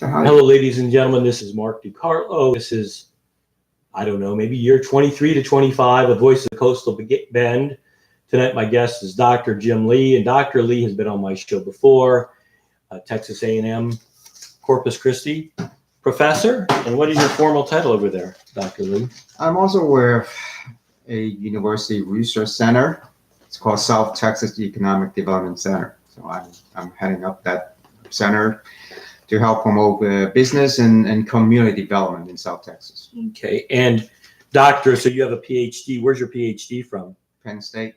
Hello, ladies and gentlemen. This is Mark DiCarlo. This is, I don't know, maybe year 23 to 25 of Voice of the Coastal Bend. Tonight, my guest is Dr. Jim Lee, and Dr. Lee has been on my show before, Texas A&M Corpus Christi professor. And what is your formal title over there, Dr. Lee? I'm also aware of a university research center. It's called South Texas Economic Development Center. So I'm heading up that center to help promote business and community development in South Texas. Okay. And doctor, so you have a PhD. Where's your PhD from? Penn State,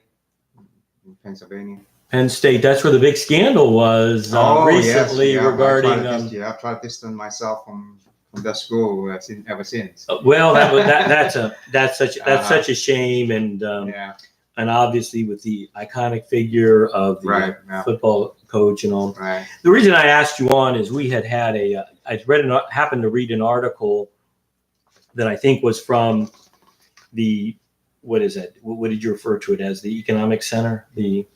in Pennsylvania. Penn State. That's where the big scandal was recently regarding. I've tried to distance myself from that school ever since. Well, that's such a shame, and obviously with the iconic figure of the football coach and all. Right. The reason I asked you on is we happened to read an article that I think was from what is it? What did you refer to it as? The Economic Center? The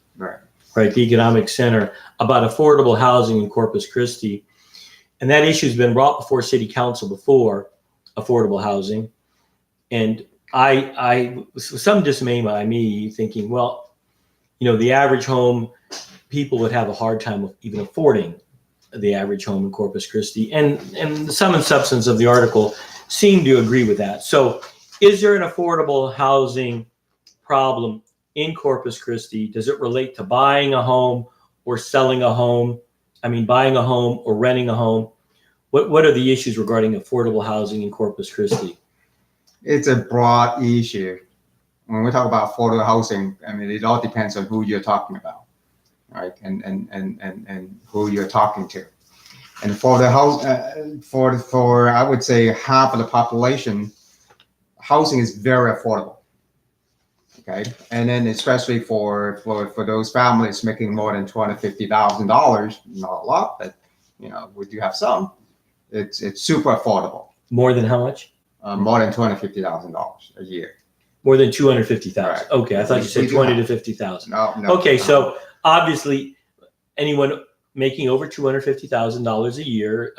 Economic Center about affordable housing in Corpus Christi. And that issue has been brought before City Council before, affordable housing. And I some dismay by me thinking, well, the average home, people would have a hard time with even affording the average home in Corpus Christi. And the sum and substance of the article seemed to agree with that. So is there an affordable housing problem in Corpus Christi? Does it relate to buying a home or selling a home? I mean, buying a home or renting a home? What are the issues regarding affordable housing in Corpus Christi? It's a broad issue. When we talk about affordable housing, I mean, it all depends on who you're talking about, right? And who you're talking to. And for the house, for I would say half of the population, housing is very affordable. Okay, and then especially for those families making more than $250,000, not a lot, but we do have some. It's super affordable. More than how much? More than $250,000 a year. More than 250,000. Right. Okay, I thought you said 20 to 50,000. No. Okay, so obviously, anyone making over $250,000 a year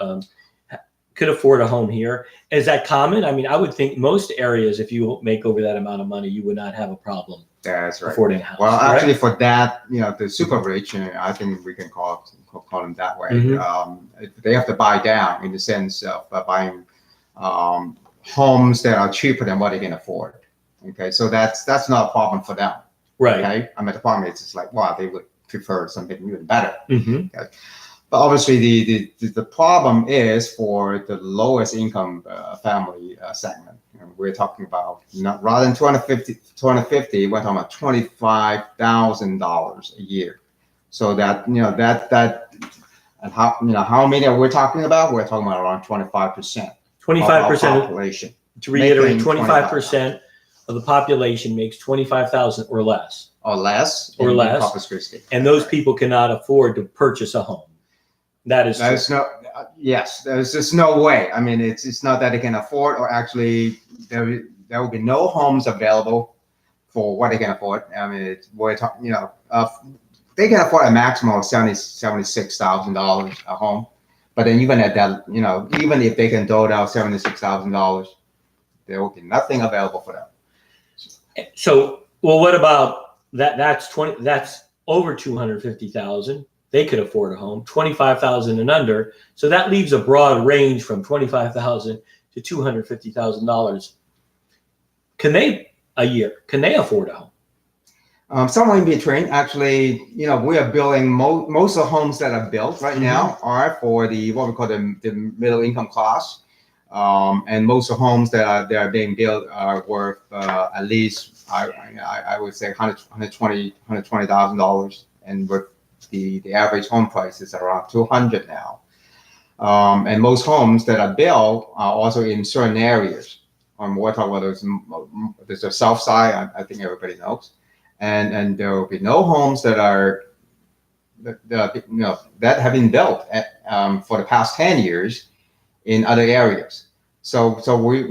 could afford a home here. Is that common? I mean, I would think most areas, if you make over that amount of money, you would not have a problem. That's right. Affording a house. Well, actually, for that, the super rich, I think we can call them that way. Mm-hmm. They have to buy down in the sense of buying homes that are cheaper than what they can afford. Okay, so that's not a problem for them. Right. Okay, I mean, the problem is it's like, wow, they would prefer something even better. Mm-hmm. Okay? But obviously, the problem is for the lowest income family segment. We're talking about rather than $250, we're talking about $25,000 a year. So that and how many are we talking about? We're talking about around 25%. 25% population. To reiterate, 25% of the population makes $25,000 or less. Or less. Or less. Corpus Christi. And those people cannot afford to purchase a home. There's just no way. I mean, it's not that they can afford, or actually there will be no homes available for what they can afford. I mean, we're talking, they can afford a maximum of $76,000 a home. But then even at that, even if they can dole out $76,000, there will be nothing available for them. So, well, what about that? That's over 250,000. They could afford a home, 25,000 and under. So that leaves a broad range from 25,000 to $250,000. Can they afford a home? Somewhere in between. Actually, we are building most of the homes that are built right now are for what we call the middle income class. And most of the homes that are being built are worth at least I would say $120,000, and with the average home price is around $200,000 now. And most homes that are built are also in certain areas. We're talking about there's the south side. I think everybody knows, and there will be no homes that have been built for the past 10 years in other areas. So we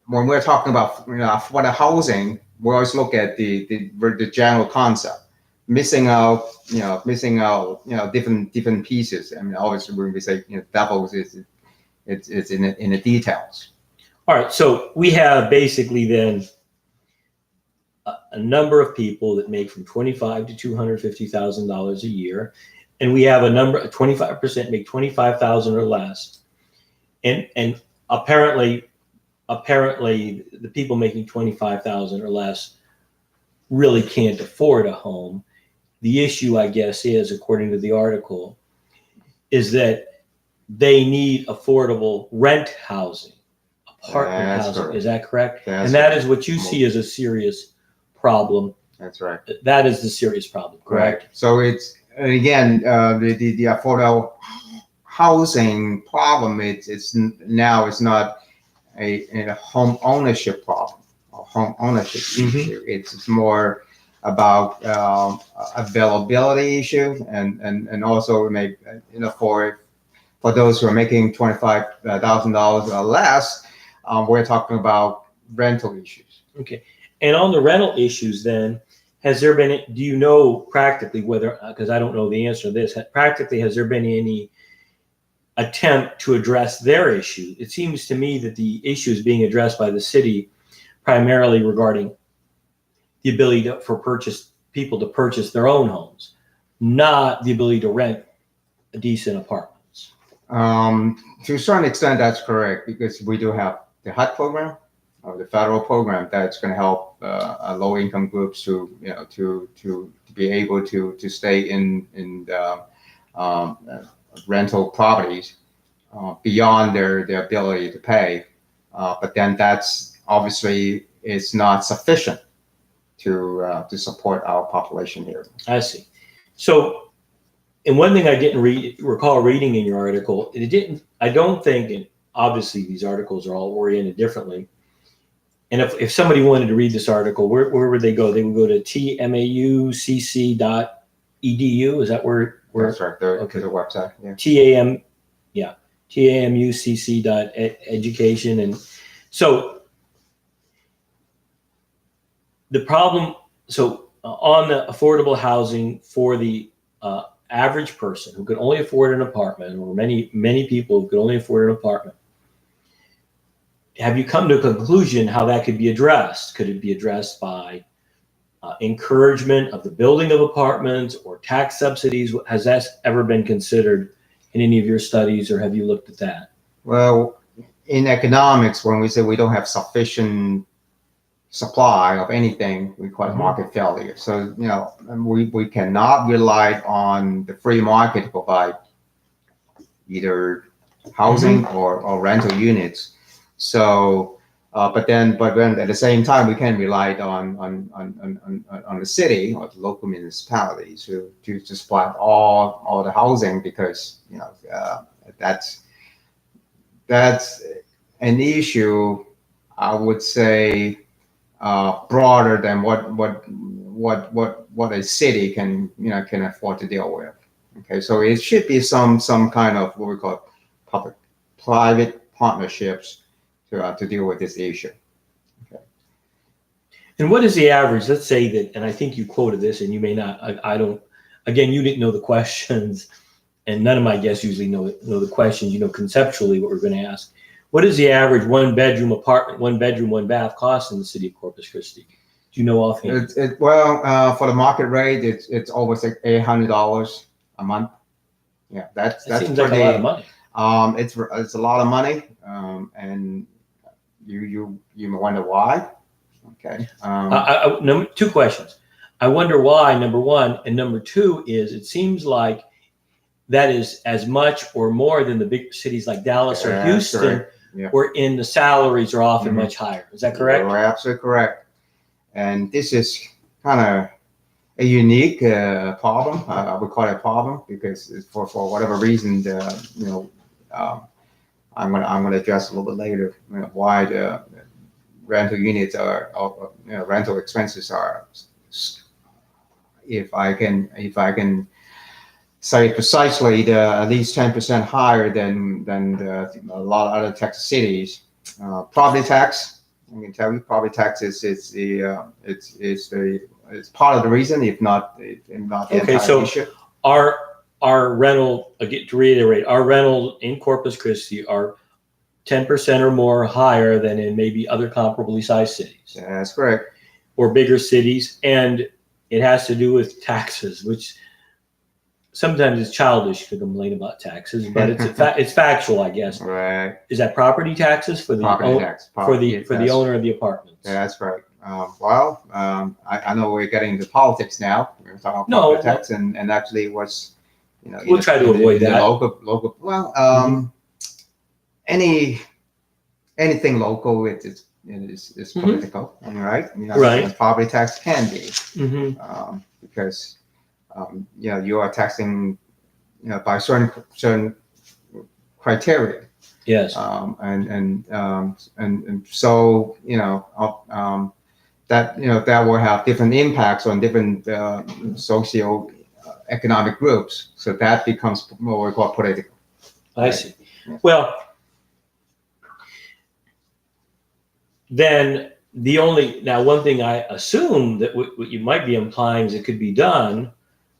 when we're talking about for the housing, we always look at the general concept. missing out, different pieces. I mean, obviously when we say, devils it's in the details. All right, so we have basically then a number of people that make from $25,000 to $250,000 a year, and we have a number 25% make $25,000 or less, and apparently the people making $25,000 or less really can't afford a home. The issue, I guess, is, according to the article, is that they need affordable rent housing, apartment That's housing. correct. Is that correct? That's and that correct. is what you see as a serious problem. That's right. That is the serious problem, correct? Right. So it's, again, the affordable housing problem. It's not a home ownership problem or home ownership issue. It's more about availability issue, and also maybe, for those who are making $25,000 or less, we're talking about rental issues. Okay. And on the rental issues, then, has there been? Do you know practically whether? Because I don't know the answer to this. Practically, has there been any attempt to address their issue? It seems to me that the issue is being addressed by the city primarily regarding the ability for people to purchase their own homes, not the ability to rent a decent apartments. To a certain extent, that's correct, because we do have the HUD program, or the federal program, that's going to help low-income groups to be able to stay in the, rental properties beyond their ability to pay. But then that's obviously is not sufficient to support our population here. I see. So, and one thing I didn't recall reading in your article, I don't think, and obviously these articles are all oriented differently. And if somebody wanted to read this article, where would they go? They would go to tmaucc.edu. Is that where? That's right. The website. Yeah. TAMUCC.education. And so the problem, on the affordable housing for the average person who could only afford an apartment, or many people who could only afford an apartment, have you come to a conclusion how that could be addressed? Could it be addressed by encouragement of the building of apartments or tax subsidies? Has that ever been considered in any of your studies, or have you looked at that? Well, in economics, when we say we don't have sufficient supply of anything, we call it market failure. So, we cannot rely on the free market to provide either housing or rental units. So, but then at the same time, we can rely on the city or the local municipalities to supply all the housing, because that's an issue, I would say, broader than what a city can afford to deal with. Okay, so it should be some kind of what we call public-private partnerships to deal with this issue. Okay. And what is the average? Let's say that, and I think you quoted this, and you may not. I don't. Again, you didn't know the questions, and none of my guests usually know the questions. Conceptually what we're going to ask. What is the average one-bedroom apartment, one-bedroom, one-bath cost in the city of Corpus Christi? Do you know offhand? For the market rate, it's over $800 a month. Yeah, that seems like a lot of money. It's a lot of money, and you may wonder why. Okay. Two questions. I wonder why, number one, and number two is, it seems like that is as much or more than the big cities like Dallas or Houston, wherein the salaries are often much higher. Is that correct? You're absolutely correct. And this is kind of a unique problem. I would call it a problem, because for whatever reason, I'm going to address a little bit later why the rental units rental expenses are, if I can say precisely, at least 10% higher than a lot of other Texas cities. Property tax, I can tell you, property tax is the it's part of the reason, if not the Okay, entire so- issue. Our rental, again, to reiterate, our rental in Corpus Christi are 10% or more higher than in maybe other comparably sized cities That's correct. or bigger cities. And it has to do with taxes, which sometimes it's childish to complain about taxes, but it's factual, I guess. Right. Is that property taxes for the Property tax. for the owner of the apartments? That's right. I know we're getting into politics now. We're talking about No, property tax, and actually what's, We'll try to avoid that. Local. Well, anything local, it's Mhm. political, right? Right. And property tax can be, Mm-hmm. because you are taxing by certain criteria. Yes. And so that will have different impacts on different socio-economic groups. So that becomes what we call political. I see. Well, then one thing I assume that what you might be implying is it could be done,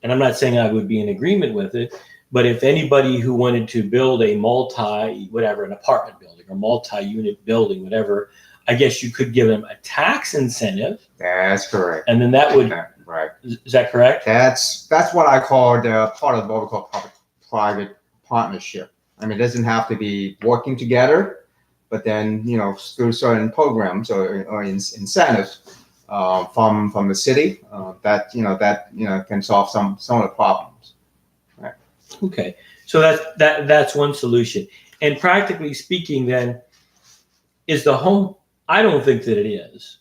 and I'm not saying I would be in agreement with it, but if anybody who wanted to build an apartment building or multi-unit building, whatever, I guess you could give them a tax incentive. That's correct. And then that would, right. Is that correct? That's what I call the part of what we call public-private partnership. I mean, it doesn't have to be working together, but then, through certain programs or incentives from the city that can solve some of the problems. Right. Okay. So that's one solution. And practically speaking, then, is the home, I don't think that it is,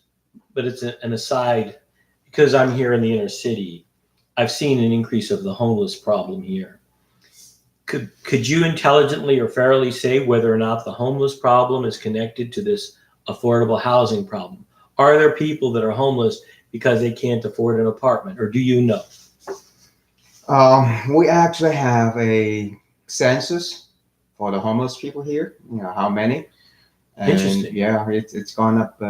but it's an aside, because I'm here in the inner city, I've seen an increase of the homeless problem here. Could you intelligently or fairly say whether or not the homeless problem is connected to this affordable housing problem? Are there people that are homeless because they can't afford an apartment, or do you know? We actually have a census for the homeless people here. How many? And Interesting. Yeah, it's gone up.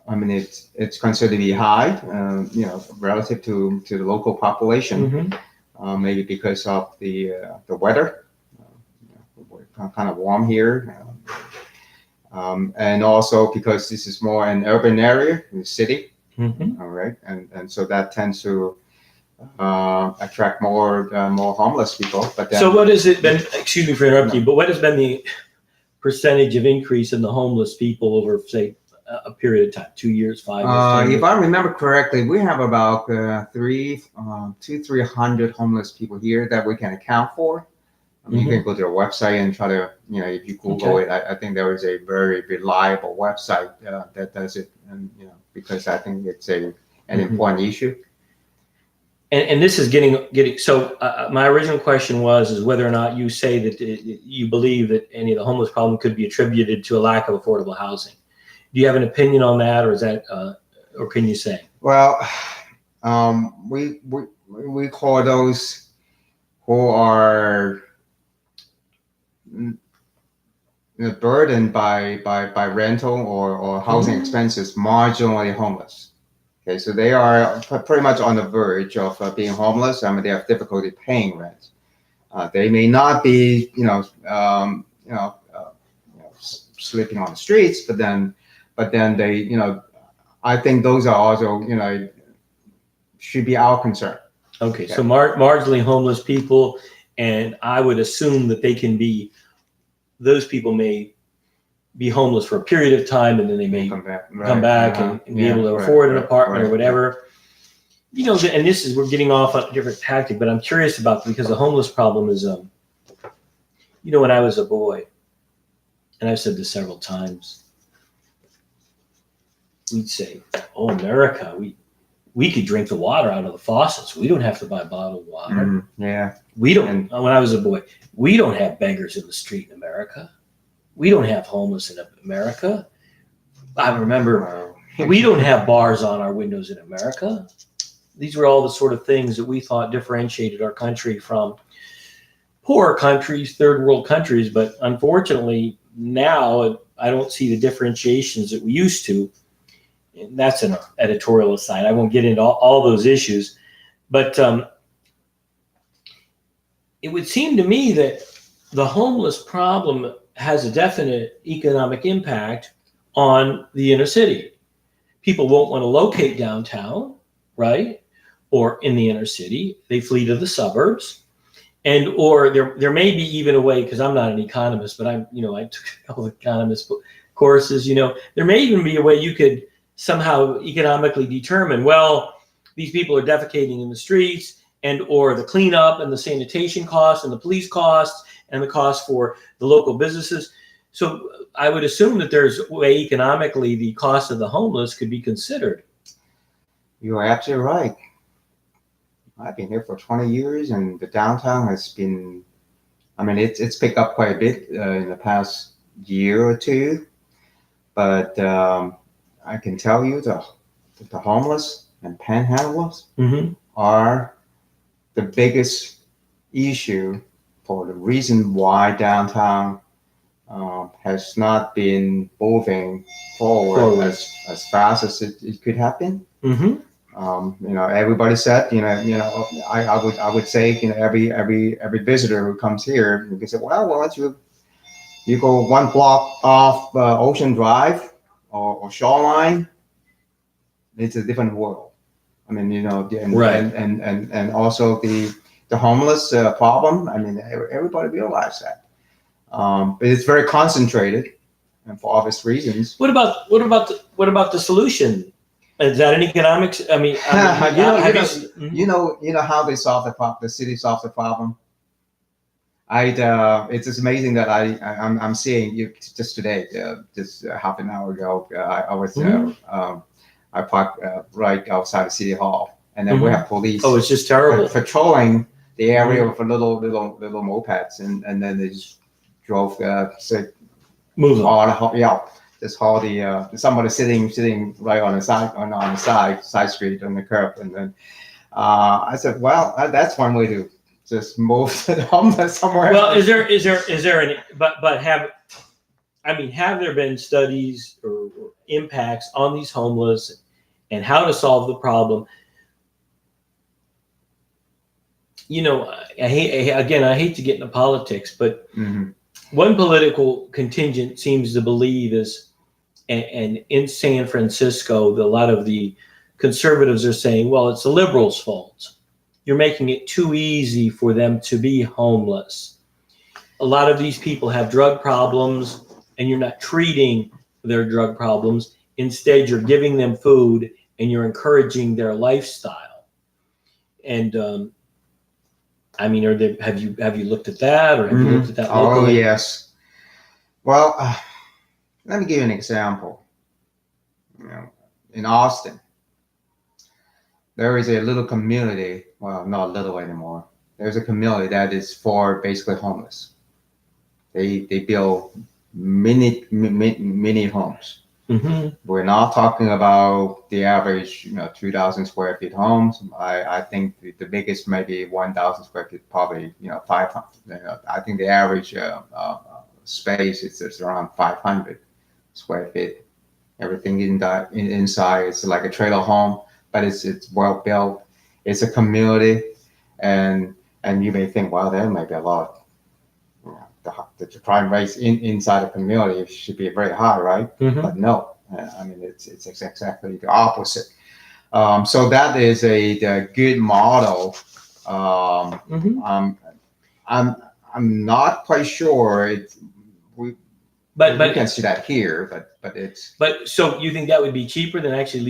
I mean, it's considered to be high, relative to the local population. Mm-hmm. Maybe because of the weather, we're kind of warm here, and also because this is more an urban area in the city. Mm-hmm. All right, and so that tends to attract more homeless people. But then, So what has it been? Excuse me for interrupting you, but what has been the percentage of increase in the homeless people over, say, a period of time, 2 years, 5 years? 10 years? If I remember correctly, we have about 300 homeless people here that we can account for. I mean, You can go to their website and try to, if you Google it, I think there is a very reliable website that does it, and because I think it's an important issue. And this is getting. So my original question is whether or not you say that you believe that any of the homeless problem could be attributed to a lack of affordable housing. Do you have an opinion on that, or is that, or can you say? Well, we call those who are burdened by rental or housing expenses marginally homeless. Okay, so they are pretty much on the verge of being homeless. I mean, they have difficulty paying rent. They may not be, sleeping on the streets, but then they, I think those are also, should be our concern. Okay, so marginally homeless people, and I would assume that those people may be homeless for a period of time, and then they may come back, and be able to afford an apartment or whatever. And we're getting off on a different tactic, but I'm curious about, because the homeless problem is, when I was a boy, and I've said this several times, we'd say, "Oh, America, we could drink the water out of the faucets. We don't have to buy bottled water." Yeah. We don't. When I was a boy, we don't have beggars in the street in America. We don't have homeless in America. I remember we don't have bars on our windows in America. These were all the sort of things that we thought differentiated our country from poorer countries, third world countries. But unfortunately, now I don't see the differentiations that we used to. and that's an editorial aside. I won't get into all those issues, but it would seem to me that the homeless problem has a definite economic impact on the inner city. People won't want to locate downtown, right? Or in the inner city. They flee to the suburbs. And or there may be even a way, because I'm not an economist, but I took a couple of economist courses, there may even be a way you could somehow economically determine, well, these people are defecating in the streets, and or the cleanup and the sanitation costs and the police costs and the cost for the local businesses. So I would assume that there's a way economically the cost of the homeless could be considered. You are absolutely right. I've been here for 20 years, and the downtown has been, it's picked up quite a bit in the past year or two. But I can tell you the homeless and panhandlers are the biggest issue for the reason why downtown has not been moving forward as fast as it could have been. Everybody said, I would say, every visitor who comes here, you can say, well, why don't you go one block off Ocean Drive or Shoreline, it's a different world. Right. And also the homeless problem. Everybody realized that. But it's very concentrated, and for obvious reasons. What about the solution? Is that an economics? You know how they solve the problem. The city solves the problem. It's just amazing that I'm seeing you just today, just half an hour ago. I was I parked right outside the city hall, and then we have police. Oh, it's just terrible. Patrolling the area with little mopeds, and then they just drove move them. Just haul the somebody sitting right on the side street on the curb, and then I said, well, that's one way to just move the homeless somewhere. Well, is there any? But have there been studies or impacts on these homeless and how to solve the problem? I hate to get into politics, but one political contingent seems to believe is, and in San Francisco, a lot of the conservatives are saying, well, it's the liberals' fault. You're making it too easy for them to be homeless. A lot of these people have drug problems, and you're not treating their drug problems. Instead, you're giving them food, and you're encouraging their lifestyle. And have you looked at that, or have you looked at that locally? Oh, yes. Well, let me give you an example. In Austin, there is a little community. Well, not little anymore. There's a community that is for basically homeless. They build mini homes. We're not talking about the average, 2,000 square feet homes. I think the biggest maybe 1,000 square feet, probably 500. I think the average space is around 500 square feet. Everything inside is like a trailer home, but it's well built. It's a community, and you may think, well, there may be a lot. The crime rates inside the community should be very high, right? But no, it's exactly the opposite. So that is the good model. I'm not quite sure. We can see that here, but it's. But so you think that would be cheaper than actually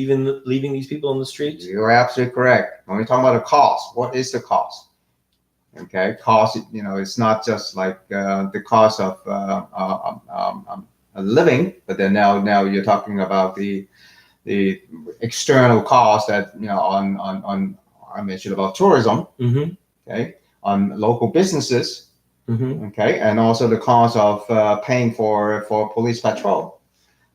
leaving these people on the streets? You're absolutely correct. When we talk about the cost, what is the cost? Okay, cost. It's not just like the cost of living, but then now you're talking about the external cost that on I mentioned about tourism. Okay, on local businesses. Okay, and also the cost of paying for police patrol.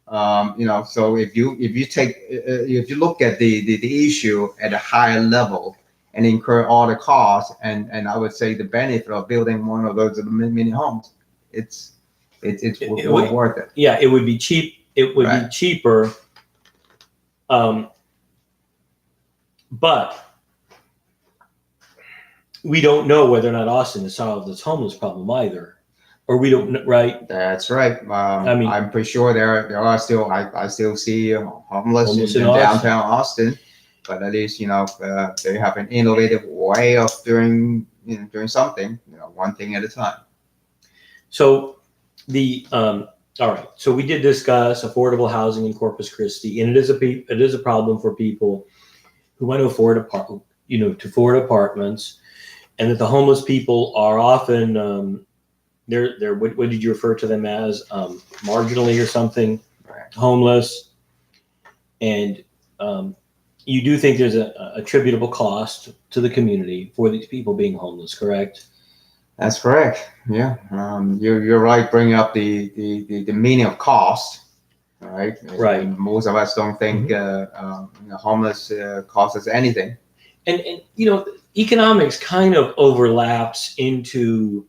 So if you look at the issue at a higher level and incur all the costs, and I would say the benefit of building one of those mini homes, it's worth it. Yeah, it would be cheap. It would be cheaper But we don't know whether or not Austin has solved its homeless problem either, or we don't, right? That's right. I mean- I'm pretty sure there are still, I still see homeless in in Austin. downtown Austin, but at least, they have an innovative way of doing something, one thing at a time. So all right. So we did discuss affordable housing in Corpus Christi, and it is a problem for people who want to afford apartments, and that the homeless people are often they're what did you refer to them as, marginally or something, Right. homeless, and you do think there's a attributable cost to the community for these people being homeless, correct? That's correct. Yeah, you're right. Bringing up the meaning of cost, right? Right. And most of us don't think homeless costs us anything. And economics kind of overlaps into,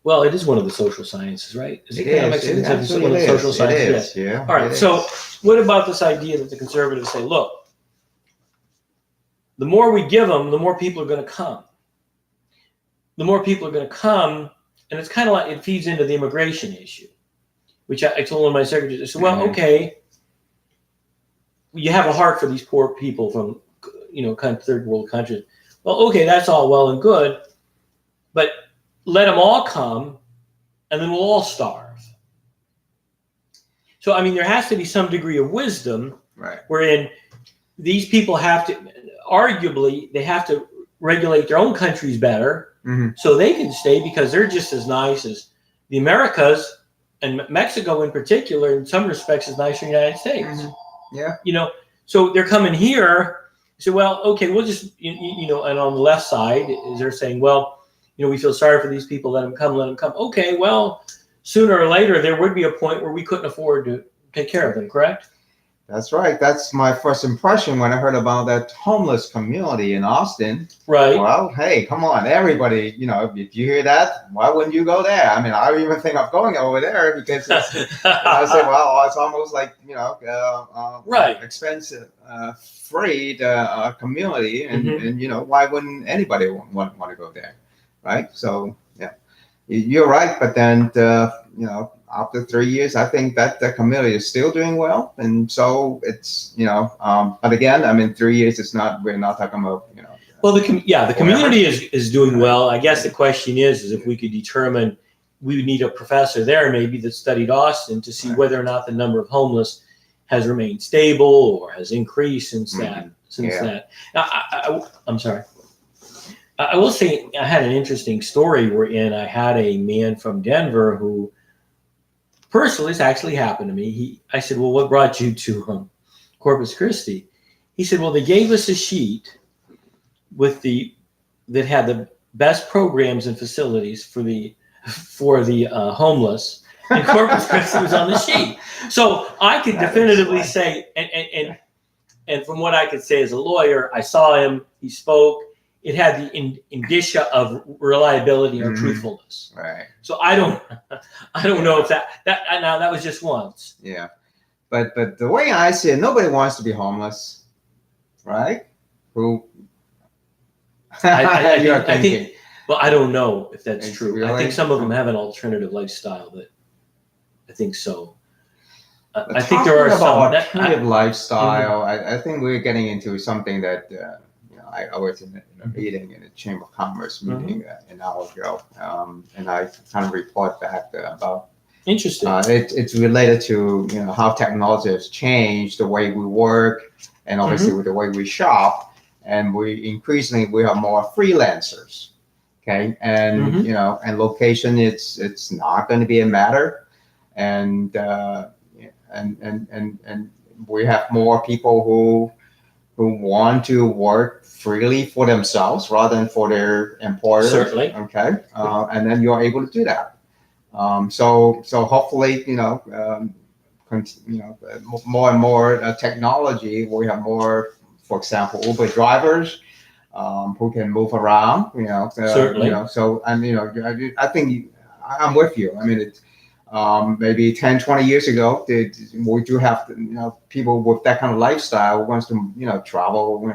well, it is one of the social sciences, right? Is economics It one of the is. social It sciences? is. Yeah. All right. it So is. what about this idea that the conservatives say, look, the more we give them, the more people are going to come. The more people are going to come, and it's kind of like it feeds into the immigration issue, which I told one of my secretaries. I said, well, okay, you have a heart for these poor people from, kind of third world countries. Well, okay, that's all well and good, but let them all come, and then we'll all starve. So, I mean, there has to be some degree of wisdom, Right. wherein these people have to, arguably, they have to regulate their own countries better, so they can stay because they're just as nice as the Americas, and Mexico in particular, in some respects, is nicer than the United States. Yeah. So they're coming here. So, well, okay, we'll just, and on the left side, is they're saying, well, we feel sorry for these people, let them come. Okay, well, sooner or later, there would be a point where we couldn't afford to take care of them, correct? That's right. That's my first impression when I heard about that homeless community in Austin. Right. Well, hey, come on, everybody. If you hear that, why wouldn't you go there? I mean, I don't even think of going over there because I say, well, it's almost like right, expensive, free community, and Mhm. and why wouldn't anybody want to go there, right? So yeah, you're right. But then after 3 years, I think that the community is still doing well, and so it's but again, I mean, 3 years is not. We're not talking about Well, the community is doing well. I guess the question is if we could determine, we would need a professor there maybe that studied Austin to see Right. whether or not the number of homeless has remained stable or has increased since that. Now, I'm sorry. I will say I had an interesting story wherein I had a man from Denver who, personally, this actually happened to me. I said, well, what brought you to Corpus Christi? He said, well, they gave us a sheet that had the best programs and facilities for the homeless, and Corpus Christi was on the sheet. So I could definitively say, and from what I could say as a lawyer, I saw him, he spoke. It had the indicia of reliability or truthfulness. Right. So I don't know if that was just once. Yeah, but the way I see it, nobody wants to be homeless, right? Who? I think. Well, I don't know if that's It's true. I really- think some of them have an alternative lifestyle. That I think so. But I think there are talking some. about alternative lifestyle. I think we're getting into something that I was in a meeting, in a Chamber of Commerce meeting an hour ago, and I kind of report back about. Interesting. It's related to how technology has changed the way we work, and obviously with the way we shop, and we have more freelancers. Okay, and and location, it's not going to be a matter, and we have more people who want to work freely for themselves rather than for their employer. Certainly. Okay, and then you're able to do that. So hopefully, more and more technology. We have more, for example, Uber drivers who can move around. Certainly. So I think I'm with you. I mean, maybe 10, 20 years ago, we do have, people with that kind of lifestyle wants to, travel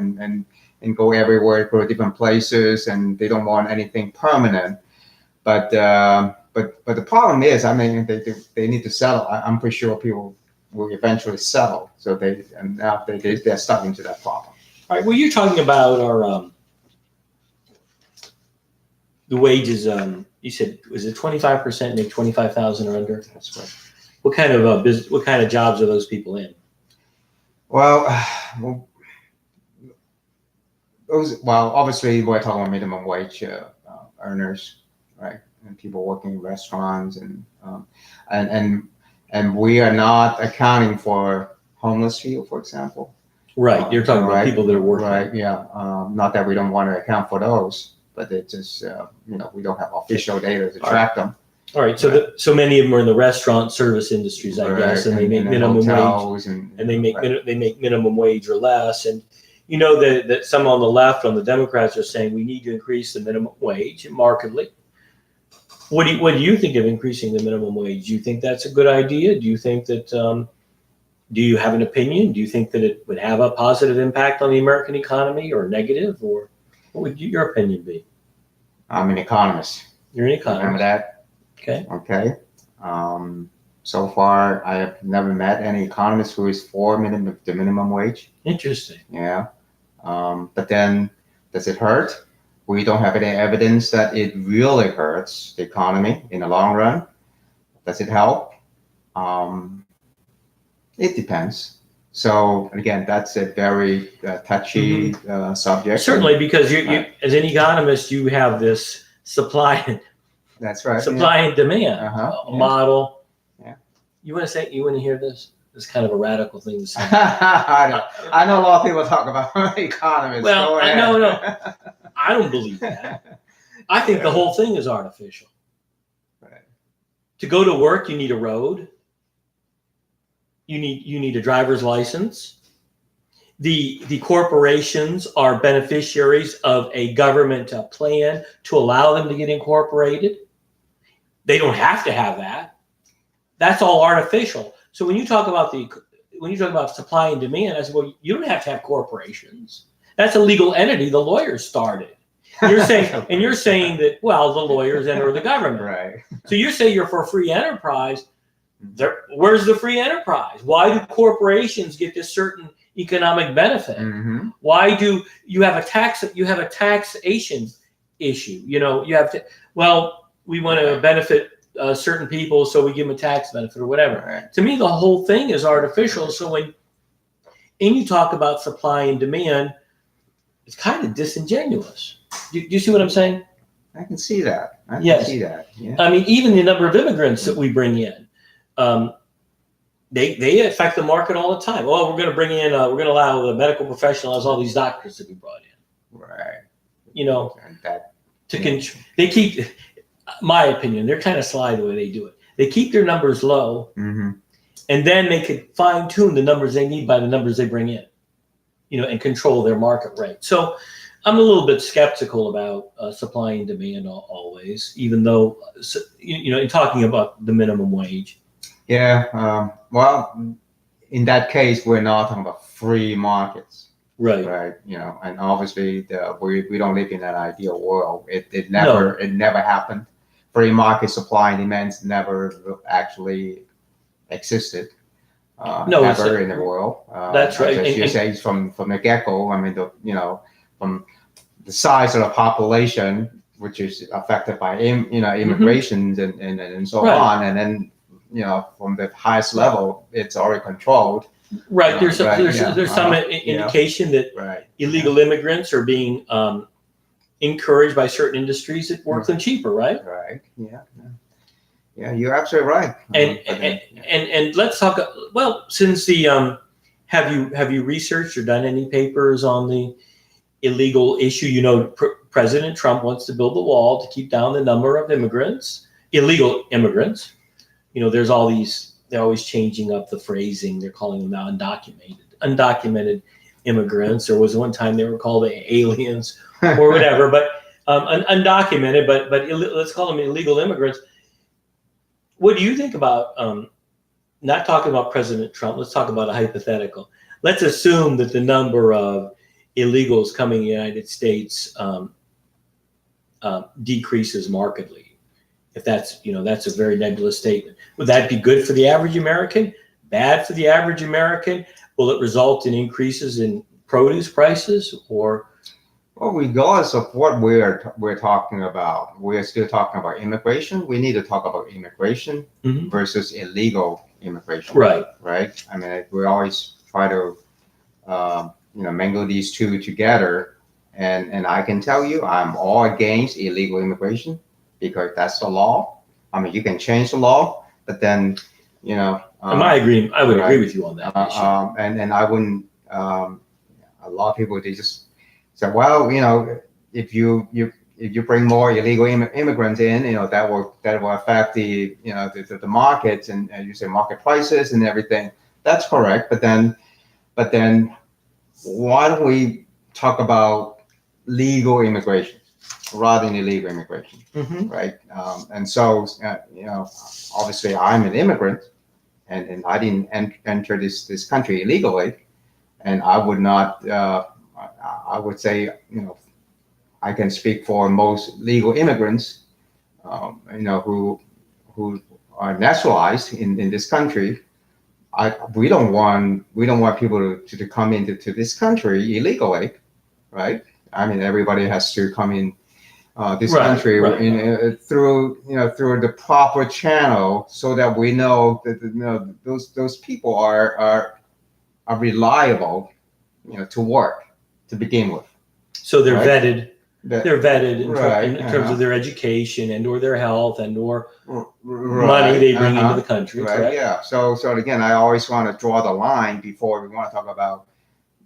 and go everywhere, go to different places, and they don't want anything permanent. But the problem is, I mean, they need to settle. I'm pretty sure people will eventually settle. So now they're stuck into that problem. All right. Well, you're talking about our the wages. You said, was it 25% make 25,000 or under? That's right. What kind of what kind of jobs are those people in? Well, obviously we're talking about minimum wage earners, right? And people working in restaurants and we are not accounting for homeless people, for example. Right. You're talking about people that are working. Right. Yeah. Not that we don't want to account for those, but it just, we don't have official data to track them. All right. So so many of them are in the restaurant service industries, I guess, and they make minimum wage, and they make minimum wage or less. And that some on the left, on the Democrats, are saying we need to increase the minimum wage markedly. What do you think of increasing the minimum wage? Do you think that's a good idea? Do you think that do you have an opinion? Do you think that it would have a positive impact on the American economy or negative, or what would your opinion be? I'm an economist. You're an economist. Remember that? Okay. Okay. So far, I have never met any economist who is for the minimum wage. Interesting. Yeah. But then, does it hurt? We don't have any evidence that it really hurts the economy in the long run. Does it help? It depends. So again, that's a very touchy subject. Certainly, because you as an economist, you have this supply. That's right. Supply and demand model. Yeah. You want to hear this? It's kind of a radical thing to say. I know a lot of people talk about economists. Well, no. I don't believe that. I think the whole thing is artificial. Right. To go to work, you need a road. You need a driver's license. The corporations are beneficiaries of a government plan to allow them to get incorporated. They don't have to have that. That's all artificial. So when you talk about supply and demand, I said, well, you don't have to have corporations. That's a legal entity the lawyers started. You're saying that, well, the lawyers enter the government. Right. So you say you're for free enterprise. Where's the free enterprise? Why do corporations get this certain economic benefit? Mm-hmm. Why do you have a taxation issue? You have to, well, we want to benefit certain people, so we give them a tax benefit or whatever. Right. To me, the whole thing is artificial. So when you talk about supply and demand, it's kind of disingenuous. Do you see what I'm saying? I can see that. I Yes. can see that. Yeah. I mean, even the number of immigrants that we bring in, they affect the market all the time. Well, we're going to bring in, we're going to allow the medical professionals, all these doctors to be brought in. Right. They keep, my opinion, they're kind of sly the way they do it. They keep their numbers low, Mm-hmm. and then they could fine tune the numbers they need by the numbers they bring in, and control their market rate. So I'm a little bit skeptical about supply and demand always, even though, in talking about the minimum wage. Yeah. Well, in that case, we're not talking about free markets. Right. Right. And obviously we don't live in that ideal world. It never happened. Free market supply and demands never actually existed. Never in the world. That's right. As you say, from the get-go, I mean, from the size of the population, which is affected by immigration and so on, and then from the highest level, it's already controlled. Right. There's some indication that illegal immigrants are being encouraged by certain industries that work them cheaper. Right. Right. Yeah. Yeah. You're absolutely right. And let's talk. Well, since the have you researched or done any papers on the illegal issue? President Trump wants to build the wall to keep down the number of illegal immigrants. There's all these. They're always changing up the phrasing. They're calling them now undocumented immigrants. There was one time they were called aliens or whatever, but undocumented. But let's call them illegal immigrants. What do you think about, not talking about President Trump, let's talk about a hypothetical. Let's assume that the number of illegals coming to the United States decreases markedly. If that's, that's a very nebulous statement. Would that be good for the average American? Bad for the average American? Will it result in increases in produce prices or? Well, regardless of what we're talking about, we're still talking about immigration. We need to talk about immigration versus illegal immigration. Right. Right. I mean, we always try to, mingle these two together. And I can tell you, I'm all against illegal immigration because that's the law. I mean, you can change the law, but then, I would agree with you on that issue. And I wouldn't. A lot of people, they just say, well, if you bring more illegal immigrants in, that will affect the the markets and you say market prices and everything. That's correct. But then why don't we talk about legal immigration rather than illegal immigration, right? And so obviously I'm an immigrant, and I didn't enter this country illegally, and I would not. I would say, I can speak for most legal immigrants, who are naturalized in this country. We don't want people to come into this country illegally, right? I mean, everybody has to come in this country through the proper channel, so that we know that those people are reliable, to work to begin with. So they're right? vetted. They're vetted in Right, terms of their education and or their health and or money they bring into the country. Right. Correct? Yeah. So again, I always want to draw the line before we want to talk about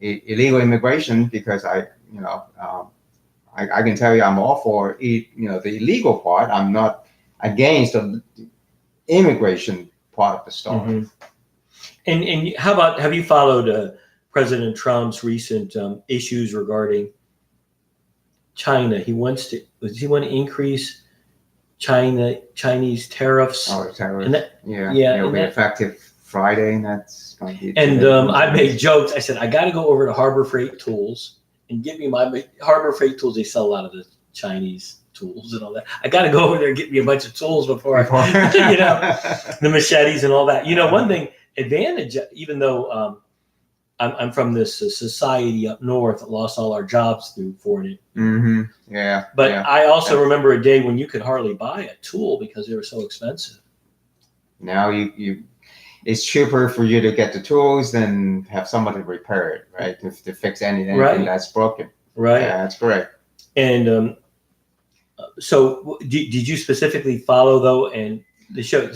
illegal immigration, because I can tell you I'm all for the illegal part. I'm not against the immigration part of the story. And how about, have you followed President Trump's recent issues regarding China? He wants to increase Chinese tariffs. Oh, tariffs. And that, it'll be effective Friday, and that's going to be. And I made jokes. I said, I got to go over to Harbor Freight Tools and get me my Harbor Freight Tools. They sell a lot of the Chinese tools and all that. I got to go over there and get me a bunch of tools before the machetes and all that. One thing, advantage, even though I'm from this society up north that lost all our jobs through Ford. Yeah. But I also remember a day when you could hardly buy a tool because they were so expensive. Now it's cheaper for you to get the tools than have somebody repair it, right? To fix anything that's broken. Right. Yeah, that's correct. And so did you specifically follow, though, and the show,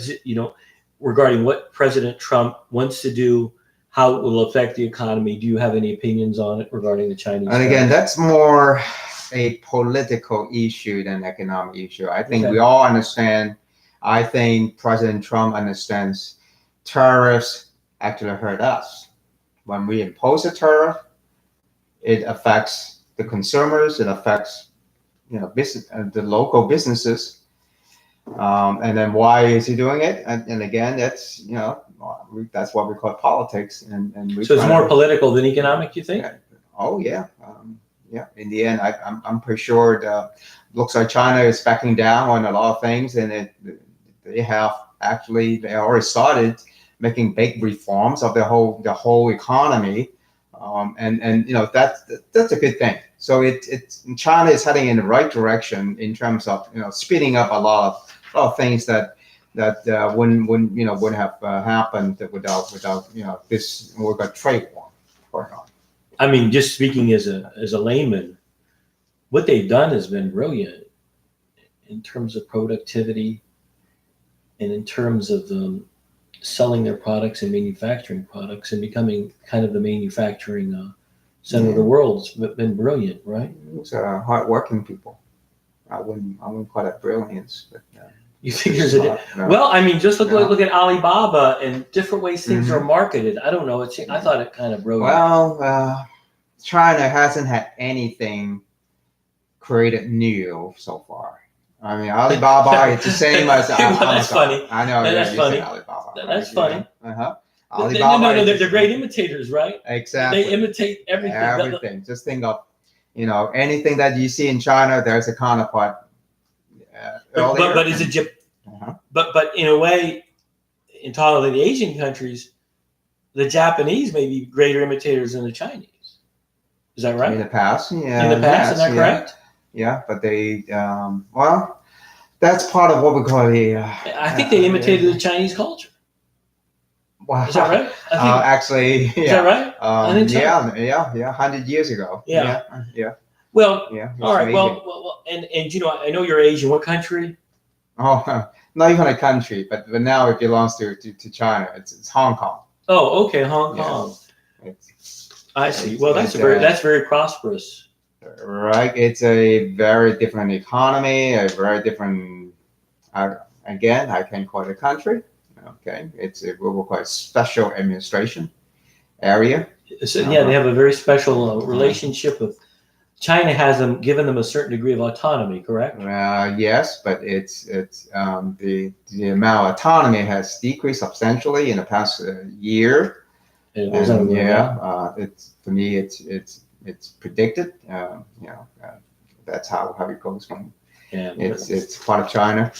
regarding what President Trump wants to do, how it will affect the economy? Do you have any opinions on it regarding the Chinese? And again, that's more a political issue than economic issue. I think we all understand. I think President Trump understands tariffs actually hurt us. When we impose a tariff, it affects the consumers. It affects business, the local businesses. And then why is he doing it? And again, that's that's what we call politics. And so it's more political than economic, you think? Yeah. Oh yeah, In the end, I'm pretty sure looks like China is backing down on a lot of things, and they already started making big reforms of the whole economy, and that's a good thing. So China is heading in the right direction in terms of speeding up a lot of things that wouldn't have happened without this trade war going on. I mean, just speaking as a layman, what they've done has been brilliant in terms of productivity and in terms of selling their products and manufacturing products and becoming kind of the manufacturing center of the world. It's been brilliant, right? It's hardworking people. I wouldn't call that brilliance, but. You think there's well, I mean, just look at Alibaba and different ways things are marketed. I don't know. I thought it kind of brilliant. Well, China hasn't had anything created new so far. I mean, Alibaba, it's the same as Well, that's Amazon. funny. I know. That's You funny. say Alibaba. That's right? funny. Yeah. Uh-huh. No, Alibaba. no, is they're the great same. imitators, right? Exactly. They imitate everything. Everything. Just think of, anything that you see in China, there's a counterpart. Earlier. But is it Uh-huh. but in a way, in talking of the Asian countries, the Japanese may be greater imitators than the Chinese. Is that right? In the past, yeah. In the past, is that yeah. correct? Yeah, but they, well, that's part of what we call the. I think they imitated the Chinese culture. Wow. Is that right? Actually, yeah. Is that right? I think so. Yeah. 100 years ago. Yeah. Yeah. Well, Yeah. all right. amazing. Well, and I know you're Asian. What country? Oh, not even a country, but now it belongs to China. It's Hong Kong. Oh, okay, Hong Yeah. Kong. It's, I see. It's- Well, that's it's, that's very prosperous. right. It's a very different economy, a very different. Again, I can call it a country. Okay, it's a what we call a special administration area. So, yeah, they have a very special relationship with China. Has given them a certain degree of autonomy, correct? Yes, but it's the amount of autonomy has decreased substantially in the past year. It was And, unreal. it's for me, it's predicted. That's how it goes. From Yeah, it's part of China.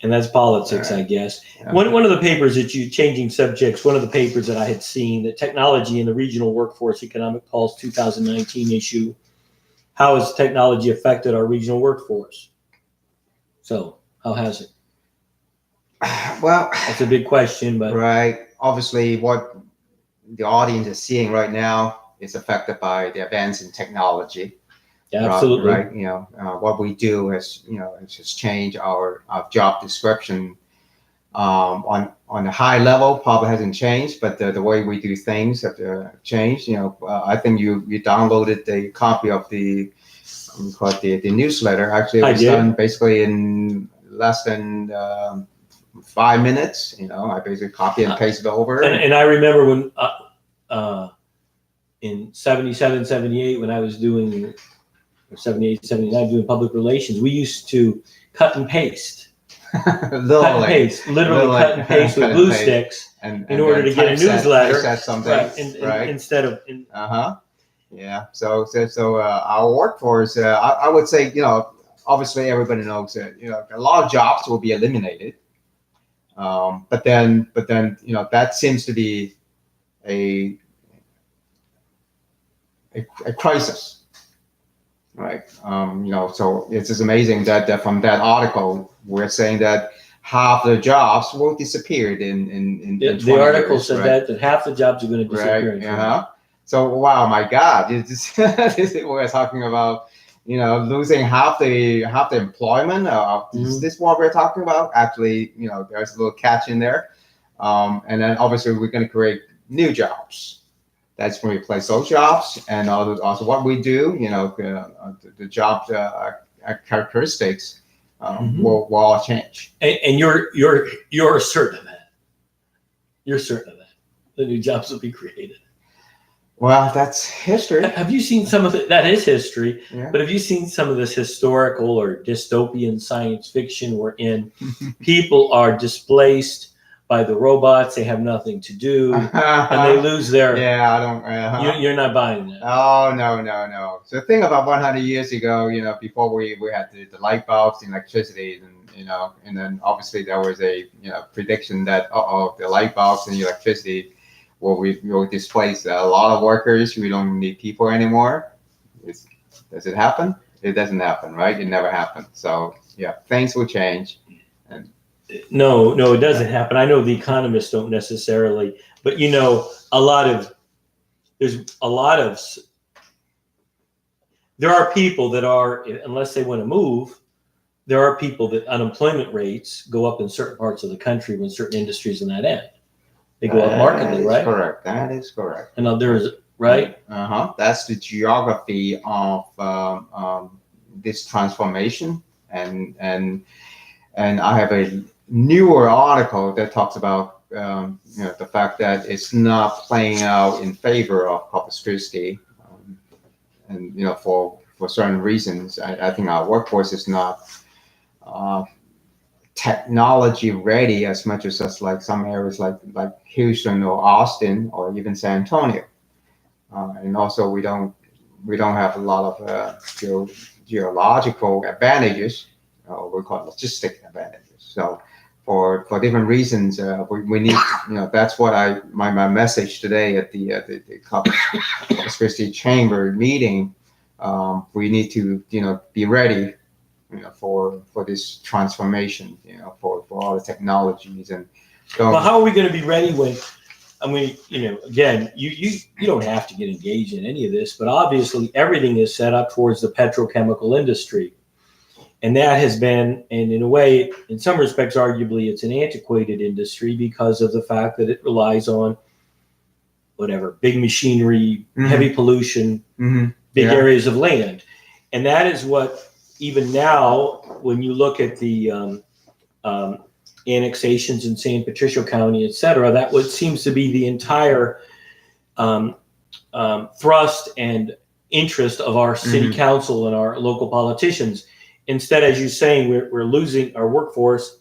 and that's politics, I guess. Yeah. One of the papers that you changing subjects. One of the papers that I had seen, the Technology in the Regional Workforce Economic Pulse 2019 issue. How has technology affected our regional workforce? So, how has it? Well, That's a big question, but right. Obviously, what the audience is seeing right now is affected by the advance in technology. yeah, absolutely. Right. What we do has just changed our job description. On a high level, probably hasn't changed, but the way we do things have changed. I think you downloaded a copy of the newsletter. Actually, it was done basically in less than 5 minutes. I basically copy and paste it over. And I remember when in 77, 78, when I was doing, or 78, 79, doing public relations, we used to cut and paste. Literally Cut and paste with glue sticks in order to get a newsletter. Right. Instead of. Yeah. So our workforce, I would say, obviously everybody knows that, a lot of jobs will be eliminated. But then, that seems to be a crisis. Right. So it's just amazing that from that article, we're saying that half the jobs will disappear in the article years, said right? that half the jobs are going to disappear. Right. So, wow, my God, this we're talking about, losing half the employment. Is this what we're talking about? Actually, there's a little catch in there. And then obviously we're going to create new jobs. That's going to replace those jobs, and also what we do, the job characteristics will all change. And you're certain of that. You're certain of that. The new jobs will be created. Well, that's history. Have you seen some of it? That is history. Yeah. But have you seen some of this historical or dystopian science fiction wherein people are displaced by the robots? They have nothing to do, and they lose their. Yeah, I don't. You're not buying that. Oh, no. So think about 100 years ago. Before we had the light bulbs, and electricity, and then obviously there was a prediction that the light bulbs and the electricity will displace a lot of workers. We don't need people anymore. Does it happen? It doesn't happen, right? It never happened. So yeah, things will change. No, it doesn't happen. I know the economists don't necessarily, but there's a lot of, there are people that are, unless they want to move, there are people that unemployment rates go up in certain parts of the country when certain industries in that end. They go up markedly, right? Correct. That is correct. And there's, right? That's the geography of this transformation. And I have a newer article that talks about the fact that it's not playing out in favor of public security, and for certain reasons. I think our workforce is not uh, technology ready as much as us like some areas like Houston or Austin or even San Antonio. And also we don't have a lot of geological advantages, we call it logistic advantages. So for different reasons, we need, that's what my message today at the Corpus Christi Chamber meeting. We need to, be ready, for this transformation, for all the technologies. And so, Well, how are we going to be ready when, I mean, again, you don't have to get engaged in any of this, but obviously everything is set up towards the petrochemical industry. And that has been, and in a way, in some respects, arguably, it's an antiquated industry because of the fact that it relies on whatever, big machinery, heavy pollution, big areas of land. And that is what, even now, when you look at the annexations in San Patricio County, et cetera, that what seems to be the entire thrust and interest of our city council and our local politicians. Instead, as you're saying, we're losing our workforce.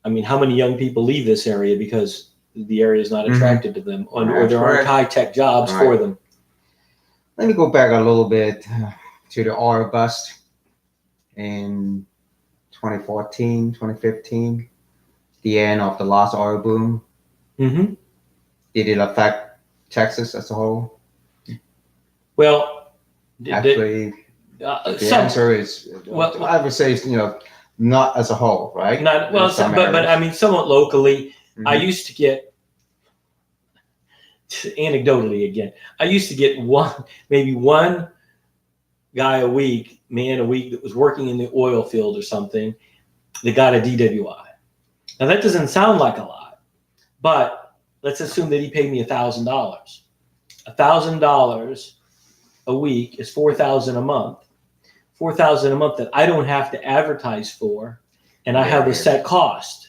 I mean, how many young people leave this area because the area is not attracted to them, or there aren't high-tech jobs for them? Let me go back a little bit to the oil bust in 2014, 2015, the end of the last oil boom. Mm-hmm. Did it affect Texas as a whole? Well, actually, the answer is, well, I would say, not as a whole, right? Not well, but I mean, somewhat locally. I used to get, anecdotally again, I used to get maybe one man a week that was working in the oil field or something that got a DWI. Now that doesn't sound like a lot, but let's assume that he paid me $1,000. $1,000 a week is $4,000 a month. $4,000 a month that I don't have to advertise for, and I have a set cost.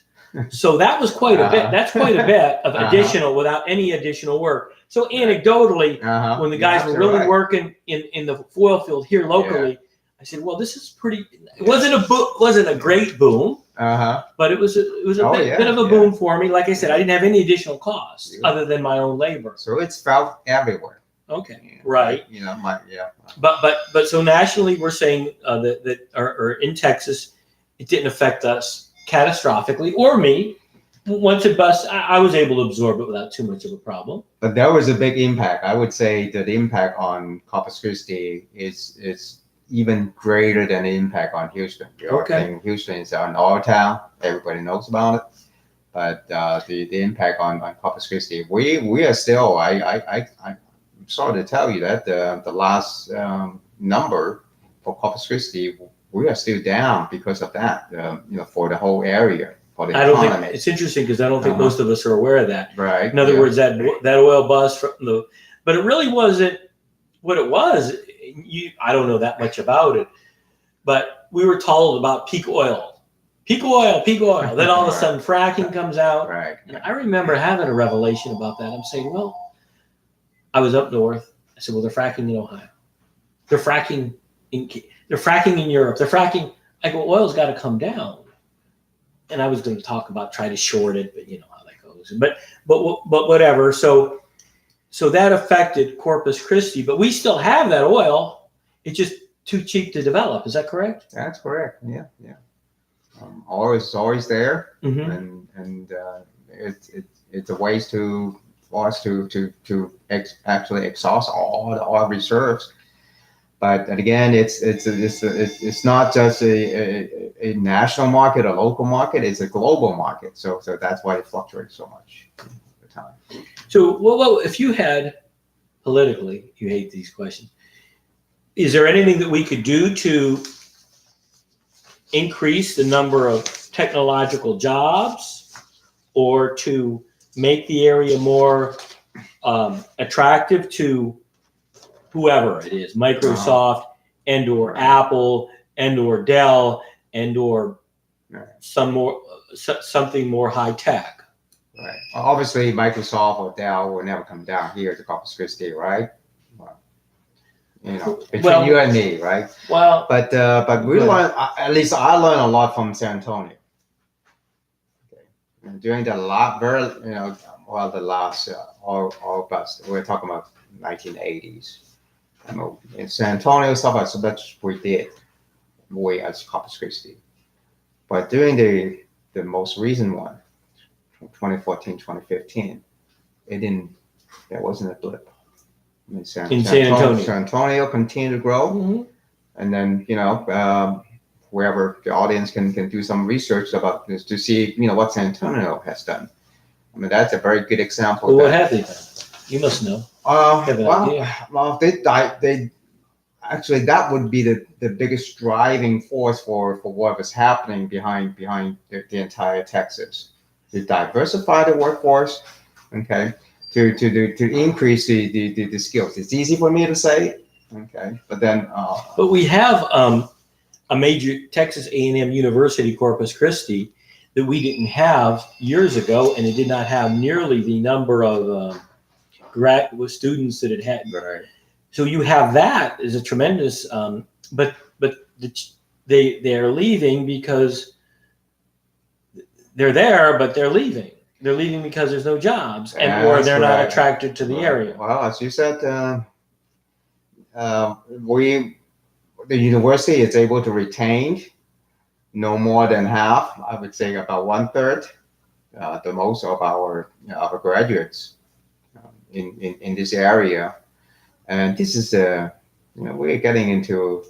So that was quite a bit. That's quite a bit of additional without any additional work. So anecdotally, when the guys were really working in the oil field here locally, I said, "Well, this is pretty." It wasn't a great boom, but it was a bit of a boom for me. Like I said, I didn't have any additional costs other than my own labor. So it's felt everywhere. Okay, right. But so nationally, we're saying that or in Texas, it didn't affect us catastrophically, or me. Once it bust, I was able to absorb it without too much of a problem. But there was a big impact. I would say that the impact on Corpus Christi is even greater than the impact on Houston. Okay. Houston is an oil town. Everybody knows about it. But the impact on Corpus Christi, we are still. I'm sorry to tell you that the last number for Corpus Christi, we are still down because of that. For the whole area. I don't think it's interesting because I don't think most of us are aware of that. Right. In other words, that oil bust but it really wasn't what it was. I don't know that much about it, but we were told about peak oil. Then all of a sudden fracking comes out. Right. And I remember having a revelation about that. I'm saying, well, I was up north. I said, well, they're fracking in Ohio. They're fracking in Europe. They're fracking. I go, oil's got to come down. And I was going to talk about try to short it, but you know how that goes. But whatever. So that affected Corpus Christi, but we still have that oil. It's just too cheap to develop. Is that correct? That's correct. Yeah. It's always there, and it's a ways for us to actually exhaust all the oil reserves. But again, it's not just a national market, a local market. It's a global market. So that's why it fluctuates so much over time. So, well, if you had politically, you hate these questions. Is there anything that we could do to increase the number of technological jobs, or to make the area more attractive to whoever it is, Microsoft and/or Apple and/or Dell and/or something more high tech? Right. Obviously, Microsoft or Dell will never come down here to Corpus Christi, right? Well, between Well- you and me, right? Well, But we Go learn. At least I learned a lot from San Antonio. Okay. And during the the last all but we're talking about 1980s. In San Antonio stuff, so that's we did way as Corpus Christi. But during the most recent one, from 2014, 2015, it didn't. There wasn't a blip. I mean, In San Antonio. San Antonio continued to grow. mhm. And then wherever the audience can do some research about this to see what San Antonio has done. I mean, that's a very good example. Well, what have they done? You must know. Have an idea. Well, they actually that would be the biggest driving force for what was happening behind the entire Texas. To diversify the workforce, okay, to increase the skills. It's easy for me to say, okay, but then But we have a major Texas A&M University, Corpus Christi, that we didn't have years ago, and it did not have nearly the number of graduate students that it had. right. So you have that is a tremendous, but they are leaving because they're there, but they're leaving. They're leaving because there's no jobs, and or That's they're not right. attracted to the area. Well, as you said, the university is able to retain no more than half. I would say about 1/3, the most of our graduates in this area, and this is we're getting into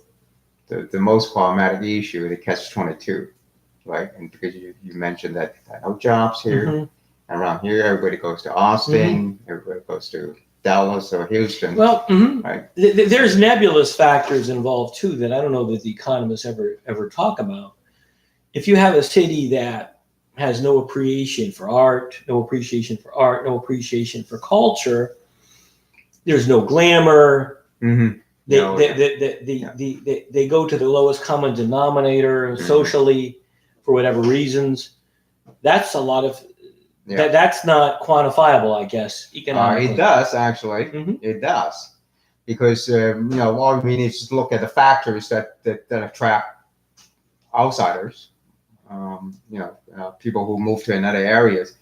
the most problematic issue, the catch-22, right? And because you mentioned that there are no jobs here. Mhm. Around here, everybody goes to Austin, everybody goes to Dallas or Houston. Well, right. There's nebulous factors involved too that I don't know that the economists ever talk about. If you have a city that has no appreciation for art, no appreciation for culture, there's no glamour. Mm-hmm. They go to the lowest common denominator socially for whatever reasons. That's a lot of that's not quantifiable, I guess, economically. It does actually. Mhm. It does, because all we need is to look at the factors that attract outsiders. People who move to another areas,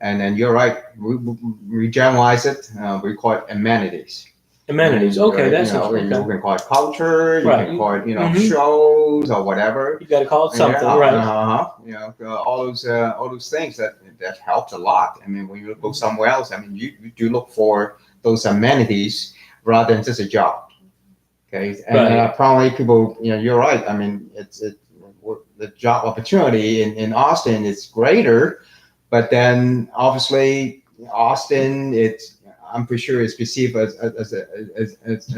and then you're right. We generalize it. We call it amenities. Amenities. Okay, that's you can call it culture. You Right. can call it Mhm. shows or whatever. You got to call it something, Yeah, right? all those things that helps a lot. I mean, when you go somewhere else, I mean, you do look for those amenities rather than just a job. Okay, and Right. probably people, you're right. I mean, it's the job opportunity in Austin is greater, but then obviously Austin, I'm pretty sure it's perceived as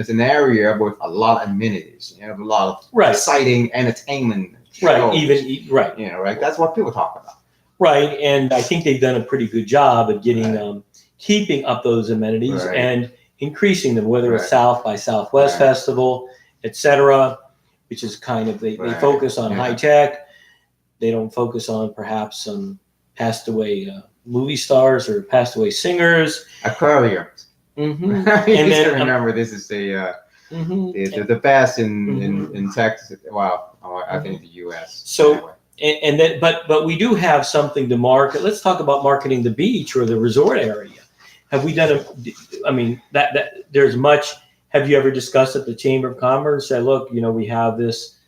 an area with a lot of amenities. You have a lot of Right. exciting entertainment. Right. Shows, Right. right. That's what people talk about. Right. And I think they've done a pretty good job at getting keeping up those amenities Right. and increasing them, whether it's Right. South by Southwest Right. Festival, etc., which is kind of they Right. focus on Yeah. high tech. They don't focus on perhaps some passed away movie stars or passed away singers. Aquariums. Mm-hmm. And then, remember, this is the best in Texas. Well, I think the U.S. So- anyway. And then, but we do have something to market. Let's talk about marketing the beach or the resort area. Have we done I mean, that there's much. Have you ever discussed at the Chamber of Commerce? Say, look, we have this.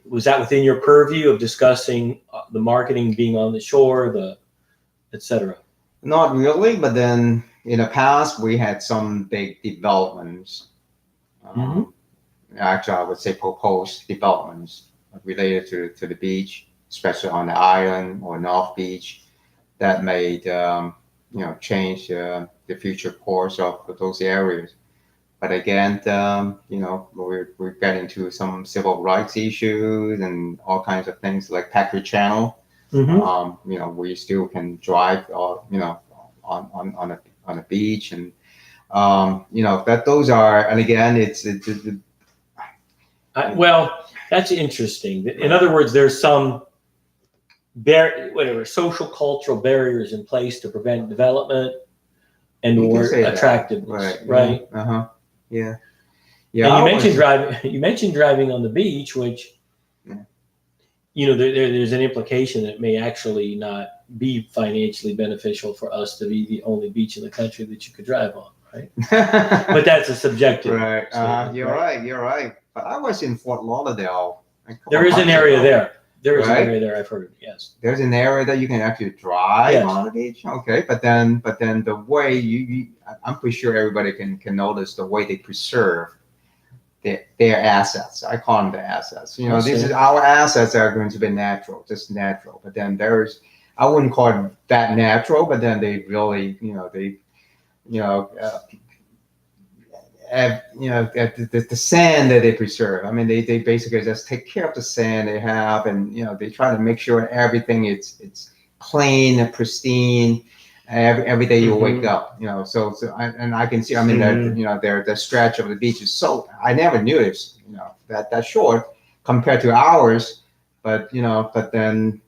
Was that within your purview of discussing the marketing being on the shore, etc.? Not really, but then in the past we had some big developments. Actually, I would say proposed developments related to the beach, especially on the island or North Beach, that made change the future course of those areas. But again, we get into some civil rights issues and all kinds of things like Packard Channel. Mm-hmm. We still can drive, on a beach, and that those are, and again, it's well, that's interesting. In other words, there's some social cultural barriers in place to prevent development and You can or say that. attractiveness, right? Yeah. Yeah, And I you mentioned was- driving. You mentioned driving on the beach, which, Yeah. there's an implication that it may actually not be financially beneficial for us to be the only beach in the country that you could drive on, right? But that's a subjective. right. statement, You're right. You're right. But I was in Fort Lauderdale. A couple There is an months area ago. there. There is Right? an area there. I've heard. Yes. There's an area that you can actually drive Yes. on the beach. Okay, but then the way I'm pretty sure everybody can notice the way they preserve their assets. I call them the assets. I This see. is our assets are going to be natural, just natural. But then I wouldn't call it that natural. But then they really, the sand that they preserve. I mean, they basically just take care of the sand they have, and they try to make sure everything it's clean and pristine. Every day you wake up, I can see. I mean, the stretch of the beach is so. I never knew it's that short compared to ours, but then.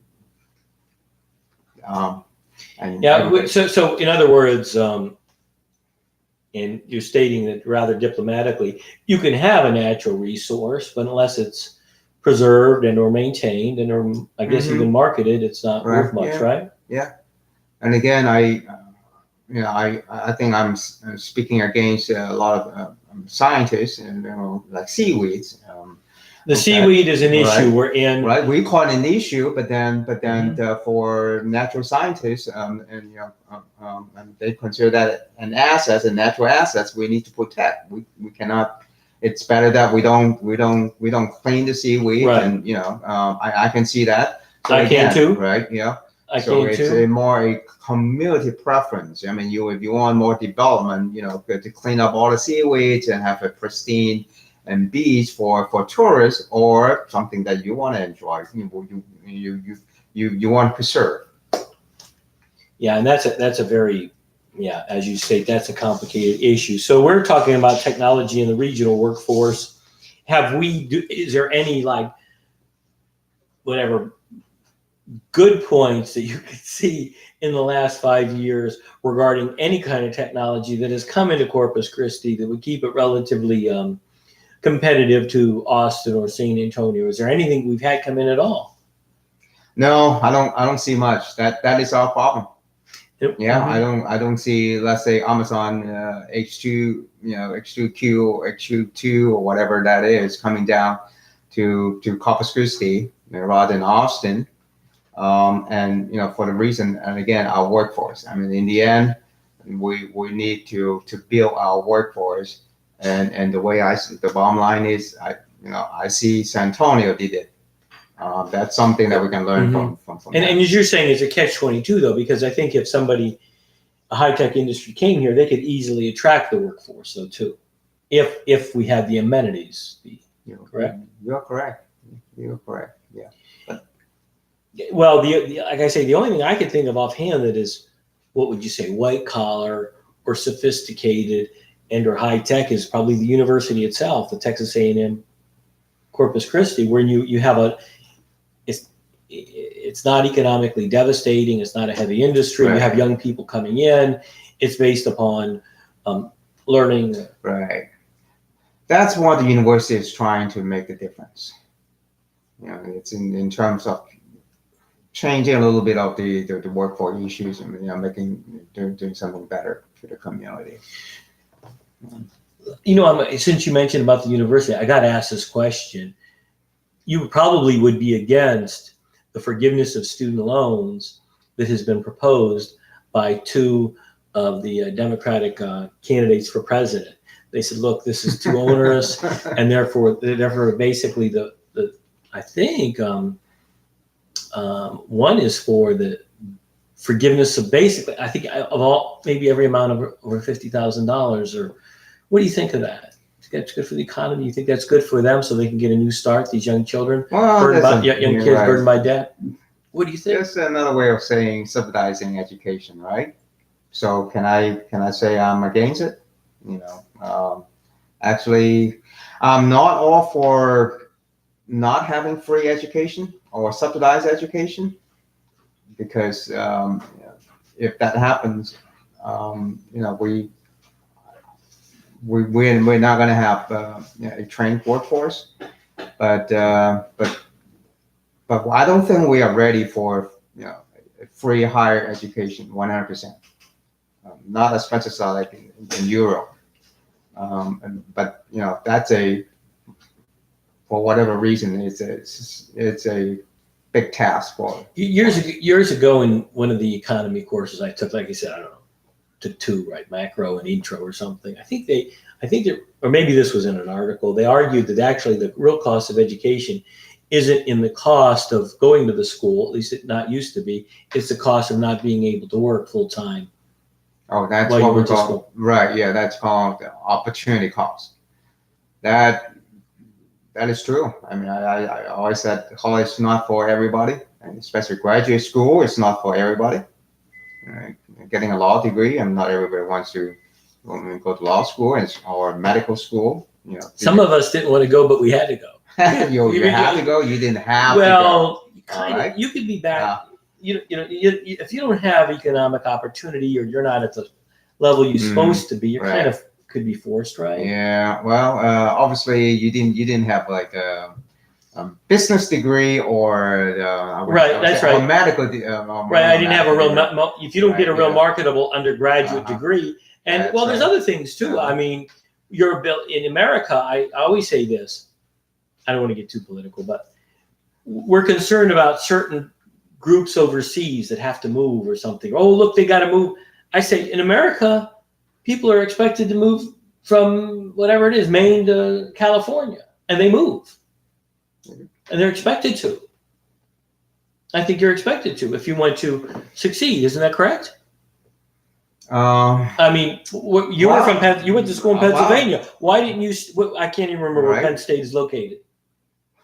And Yeah. everybody- So in other words, and you're stating that rather diplomatically, you can have a natural resource, but unless it's preserved and or maintained and or I guess Mhm. even marketed, it's not worth much, Yeah. right? And again, I think I'm speaking against a lot of scientists, and like seaweeds. The Okay. seaweed is an Right. issue we're in. Right, we call it an issue, but then Mhm. for natural scientists, and they consider that an asset, a natural assets we need to protect. We cannot. It's better that we don't clean the seaweed, Right. and I can see that. So I can too. Right, I so can it's too. more a community preference. I mean, if you want more development, to clean up all the seaweeds and have a pristine and beach for tourists, or something that you want to enjoy. You want to preserve. Yeah, and that's a very, as you state, that's a complicated issue. So we're talking about technology in the regional workforce. Is there any whatever good points that you could see in the last 5 years regarding any kind of technology that has come into Corpus Christi that would keep it relatively competitive to Austin or San Antonio? Is there anything we've had come in at all? No, I don't see much. That is our problem. Yeah, Mhm. I don't see, let's say, Amazon H2, H2Q or H2 or whatever that is coming down to Corpus Christi rather than Austin. And for the reason, and again, our workforce. I mean, in the end, we need to build our workforce, and the way the bottom line is, I see San Antonio did it. That's something that we can learn from And that. as you're saying, it's a catch-22 though, because I think if a high-tech industry came here, they could easily attract the workforce though too, if we had the amenities. Correct? You're correct. You're correct. Yeah. Well, like I say, the only thing I can think of offhand that is, what would you say, white collar or sophisticated and or high tech is probably the university itself, the Texas A&M Corpus Christi, where you have it's not economically devastating. It's not a heavy industry. Right. You have young people coming in. It's based upon learning. Right. That's what the university is trying to make the difference. It's in terms of changing a little bit of the workforce issues, and doing something better for the community. Since you mentioned about the university, I got to ask this question. You probably would be against the forgiveness of student loans that has been proposed by two of the Democratic candidates for president. They said, look, this is too onerous, and therefore basically I think one is for the forgiveness of basically, I think of all, maybe every amount of over $50,000. Or what do you think of that? You think that's good for the economy? You think that's good for them so they can get a new start? These young children, Well, young kids right. burdened by debt. What do you think? Just another way of saying subsidizing education, right? So can I say I'm against it? Actually, I'm not all for not having free education or subsidized education, because if that happens, we're not going to have a trained workforce, but I don't think we are ready for a free higher education 100%. Not as much as like in Europe, but that's for whatever reason it's a big task for Years ago in one of the economy courses I took, like I said, I don't know, took two, right, macro and intro or something. I think or maybe this was in an article. They argued that actually the real cost of education isn't in the cost of going to the school, at least it not used to be. It's the cost of not being able to work full time. Oh, that's While you what we went to call school. right. Yeah, that's called the opportunity cost. That is true. I mean, I always said college is not for everybody, and especially graduate school is not for everybody. Right? Getting a law degree, and not everybody wants to go to law school or medical school. Some of us didn't want to go, but we had to go. you had to go. You didn't have to go. Well, kind of. Alright. You could be back. If you don't have economic opportunity or you're not at the level you're supposed to be, you're kind of could be forced, right? Yeah. Well, obviously you didn't have like a business degree or That's right. a medical. Right. I didn't have a real. If you don't get a real marketable undergraduate degree, and That's there's right. other things too. I mean, you're built in America. I always say this. I don't want to get too political, but we're concerned about certain groups overseas that have to move or something. Oh, look, they got to move. I say in America, people are expected to move from whatever it is, Maine to California, and they move. And they're expected to. I think you're expected to if you want to succeed. Isn't that correct? I mean, you went to school in Pennsylvania. Why didn't you? I can't even remember where Penn State is located.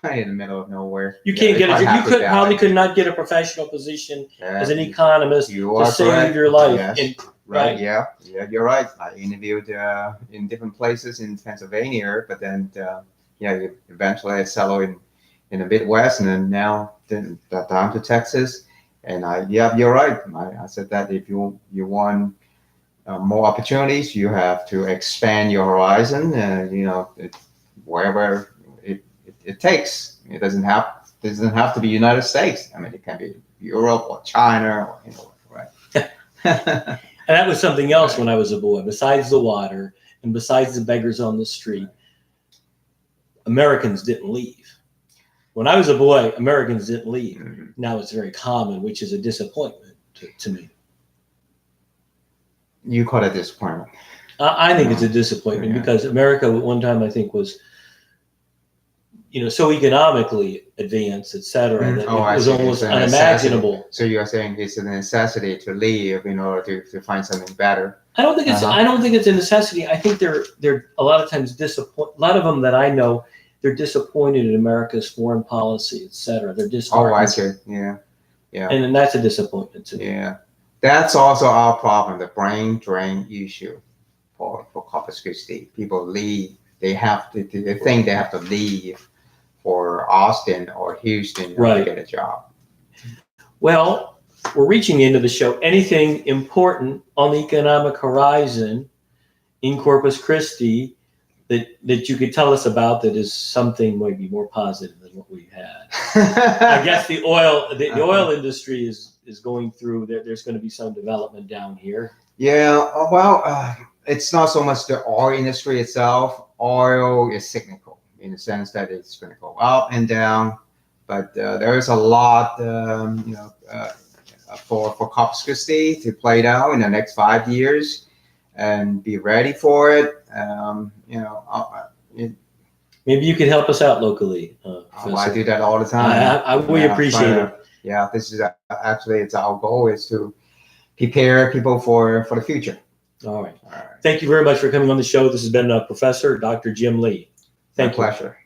Right in the middle of nowhere. You can't get it. You could not get a professional position as an economist to save your life. Yes. Right. Yeah. You're right. I interviewed in different places in Pennsylvania, but then eventually I settled in the Midwest, and then now down to Texas. And you're right. I said that if you want more opportunities, you have to expand your horizon, wherever it takes. It doesn't have to be United States. I mean, it can be Europe or China or right. And that was something else when I was a boy. Besides the water and besides the beggars on the street, Americans didn't leave. When I was a boy, Americans didn't leave. Mm-hmm. Now it's very common, which is a disappointment to me. You call it disappointment? I think it's a disappointment because America at one time I think was, so economically advanced, et cetera, that it was almost unimaginable. So you're saying it's a necessity to leave in order to find something better? I don't think it's. I don't think it's a necessity. I think they're a lot of times disappointed. A lot of them that I know, they're disappointed in America's foreign policy, et cetera. They're disheartened. Oh, I see. Yeah. And then that's a disappointment to me. Yeah, that's also our problem, the brain drain issue for Corpus Christi. People leave. They think they have to leave for Austin or Houston to get a job. Well, we're reaching the end of the show. Anything important on the economic horizon in Corpus Christi that you could tell us about that is something maybe more positive than what we had? I guess the oil industry is going through. There's going to be some development down here. Yeah, well, it's not so much the oil industry itself. Oil is cyclical in the sense that it's going to go up and down, but there is a lot, for Corpus Christi to play out in the next 5 years, and be ready for it. Maybe you could help us out locally. I do that all the time. We appreciate it. Yeah, this is actually it's our goal is to prepare people for the future. All right. Thank you very much for coming on the show. This has been Professor Dr. Jim Lee. Thank you. My pleasure.